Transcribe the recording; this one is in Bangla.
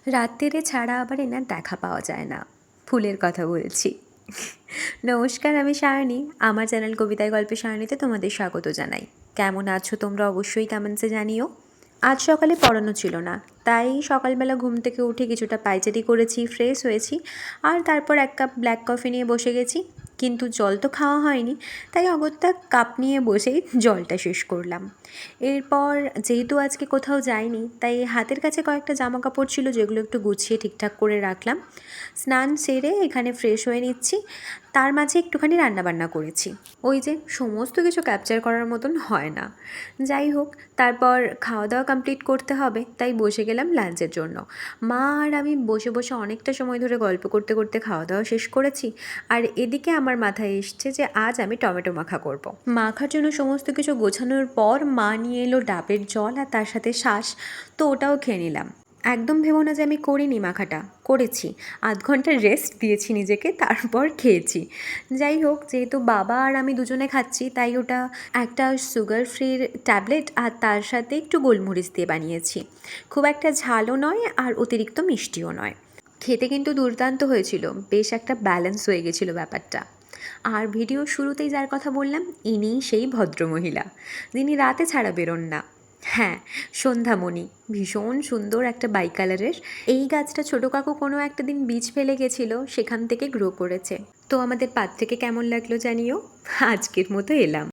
রাত্তিরে ছাড়া আবার এনার দেখা পাওয়া যায় না। ফুলের কথা বলছি। নমস্কার, আমি সায়নী। আমার চ্যানেল কবিতায় গল্পে সায়নীতে তোমাদের স্বাগত জানাই। কেমন আছো তোমরা অবশ্যই কমেন্টসে জানিও। আজ সকালে পড়ানো ছিল না, তাই সকালবেলা ঘুম থেকে উঠে কিছুটা পায়চারি করেছি, ফ্রেশ হয়েছি, আর তারপর এক কাপ ব্ল্যাক কফি নিয়ে বসে গেছি। কিন্তু জল তো খাওয়া হয়নি, তাই অগত্যা কাপ নিয়ে বসেই জলটা শেষ করলাম। এরপর যেহেতু আজকে কোথাও যাইনি, তাই হাতের কাছে কয়েকটা জামা কাপড় ছিল যেগুলো একটু গুছিয়ে ঠিকঠাক করে রাখলাম। স্নান সেরে এখানে ফ্রেশ হয়ে নিচ্ছি, তার মাঝে একটুখানি রান্নাবান্না করেছি। ওই যে সমস্ত কিছু ক্যাপচার করার মতন হয় না, যাই হোক। তারপর খাওয়া দাওয়া কমপ্লিট করতে হবে, তাই বসে গেলাম লাঞ্চের জন্য। মা আর আমি বসে বসে অনেকটা সময় ধরে গল্প করতে করতে খাওয়া দাওয়া শেষ করেছি। আর এদিকে আমার মাথায় এসছে যে আজ আমি টমেটো মাখা করব। মাখার জন্য সমস্ত কিছু গোছানোর পর মা নিয়ে এলো ডাবের জল আর তার সাথে শাঁস, তো ওটাও খেয়ে নিলাম। একদম ভেবো না যে আমি করিনি মাখাটা, করেছি। আধ ঘন্টার রেস্ট দিয়েছি নিজেকে, তারপর খেয়েছি। যাই হোক, যেহেতু বাবা আর আমি দুজনে খাচ্ছি, তাই ওটা একটা সুগার ফ্রির ট্যাবলেট আর তার সাথে একটু গোলমরিচ দিয়ে বানিয়েছি। খুব একটা ঝালও নয় আর অতিরিক্ত মিষ্টিও নয়। খেতে কিন্তু দুর্দান্ত হয়েছিল, বেশ একটা ব্যালেন্স হয়ে গেছিলো ব্যাপারটা। আর ভিডিও শুরুতেই যার কথা বললাম, ইনিই সেই ভদ্রমহিলা যিনি রাতে ছাড়া বেরোন না। হ্যাঁ, সন্ধ্যামণি। ভীষণ সুন্দর একটা বাই কালারের এই গাছটা ছোটো কাকু কোনো একটা দিন বীজ ফেলে গেছিলো, সেখান থেকে গ্রো করেছে। তো আমাদের পাত্রকে কেমন লাগলো জানিও। আজকের মতো এলাম।